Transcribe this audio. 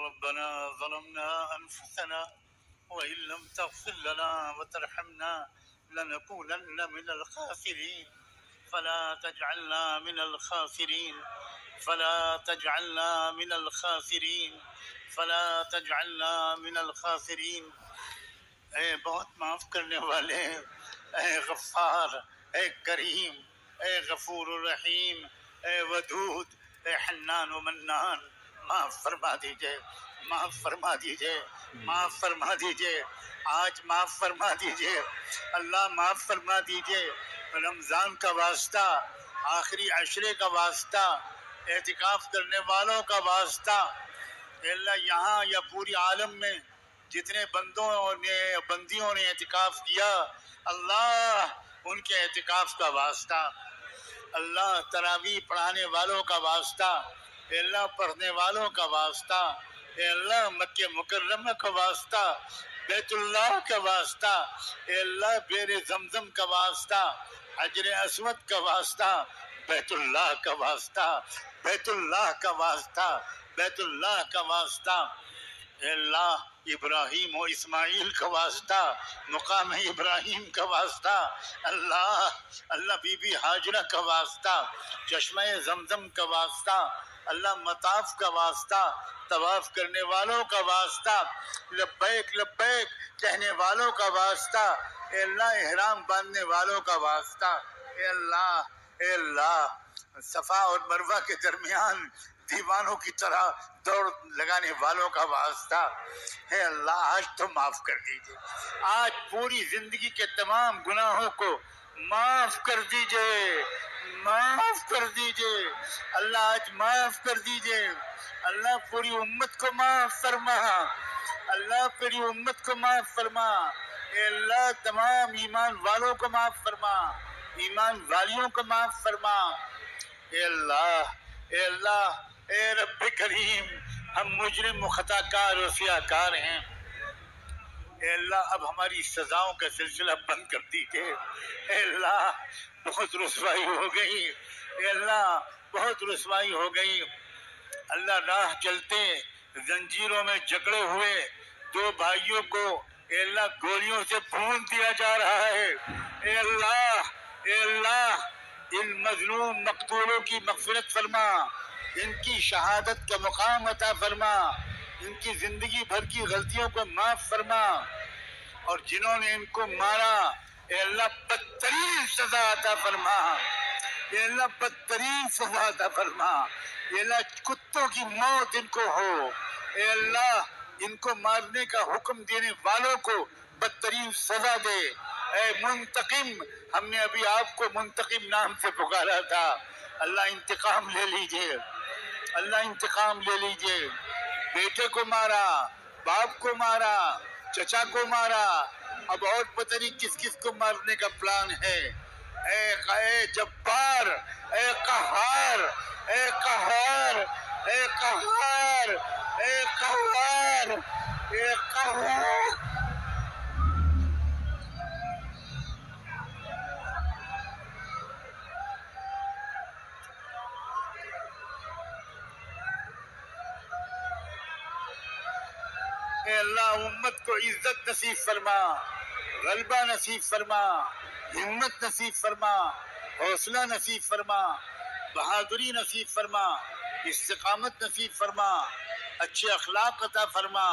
ربنا ظلمنا أنفسنا وإن لم تغفر لنا وترحمنا لنكونن من الخاسرين فلا تجعلنا من الخاسرين فلا تجعلنا من الخاسرين فلا تجعلنا من الخاسرين. اے بہت معاف کرنے والے، اے غفار، اے کریم، اے غفور الرحیم، اے ودود، اے حنان و منان، معاف فرما دیجئے، معاف فرما دیجئے، معاف فرما دیجئے، آج معاف فرما دیجئے اللہ، معاف فرما دیجئے۔ رمضان کا واسطہ، آخری عشرے کا واسطہ، اعتکاف کرنے والوں کا واسطہ، اے اللہ یہاں یا پوری عالم میں جتنے بندیوں نے اعتکاف کیا، اللہ ان کے اعتکاف کا واسطہ، اللہ تراویح پڑھانے والوں کا واسطہ، اے اللہ پڑھنے والوں کا واسطہ، اے اللہ مکہ مکرمہ کا واسطہ، بیت اللہ کا واسطہ، اے اللہ بیر زمزم کا واسطہ، حجر اسود کا واسطہ، بیت اللہ کا واسطہ، بیت اللہ کا واسطہ، بیت اللہ کا واسطہ، اے اللہ ابراہیم و اسماعیل کا واسطہ، مقام ابراہیم کا واسطہ، اللہ بی بی ہاجرہ کا واسطہ، چشمہ زمزم کا واسطہ، اللہ مطاف کا واسطہ، طواف کرنے والوں کا واسطہ، لبیک لبیک کہنے والوں کا واسطہ، اے اللہ احرام باندھنے والوں کا واسطہ، اے اللہ صفا اور مروہ کے درمیان دیوانوں کی طرح دوڑ لگانے والوں کا واسطہ، اے اللہ آج تو معاف کر دیجئے، آج پوری زندگی کے تمام گناہوں کو معاف کر دیجئے، معاف کر دیجئے اللہ، آج معاف کر دیجئے اللہ، پوری امت کو معاف فرما اللہ، پوری امت کو معاف فرما، اے اللہ تمام ایمان والوں کو معاف فرما، ایمان والیوں کو معاف فرما، اے اللہ اے رب کریم، ہم مجرم و خطا کار و سیاہ کار ہیں، اے اللہ اب ہماری سزاؤں کا سلسلہ بند کر دیجئے، اے اللہ بہت رسوائی ہو گئی، اے اللہ بہت رسوائی ہو گئی، اللہ راہ چلتے زنجیروں میں جکڑے ہوئے دو بھائیوں کو اے اللہ گولیوں سے بھون دیا جا رہا ہے، اے اللہ ان مظلوم مقتولوں کی مغفرت فرما، ان کی شہادت کا مقام عطا فرما، ان کی زندگی بھر کی غلطیوں کو معاف فرما، اور جنہوں نے ان کو مارا اے اللہ بدترین سزا عطا فرما، اے اللہ بدترین سزا عطا فرما، اے اللہ کتوں کی موت ان کو ہو، اے اللہ ان کو مارنے کا حکم دینے والوں کو بدترین سزا دے، اے منتقم، ہم نے ابھی آپ کو منتقم نام سے پکارا تھا، اللہ انتقام لے لیجئے، اللہ انتقام لے لیجئے، بیٹے کو مارا، باپ کو مارا، چچا کو مارا، اب اور پتہ نہیں کس کس کو مارنے کا پلان ہے، اے جبار، اے قہار، اے قہار، اے قہار، اے قہار، اے قہار، اے اللہ امت کو عزت نصیب فرما، غلبہ نصیب فرما، ہمت نصیب فرما، حوصلہ نصیب فرما، بہادری نصیب فرما، استقامت نصیب فرما، اچھے اخلاق عطا فرما،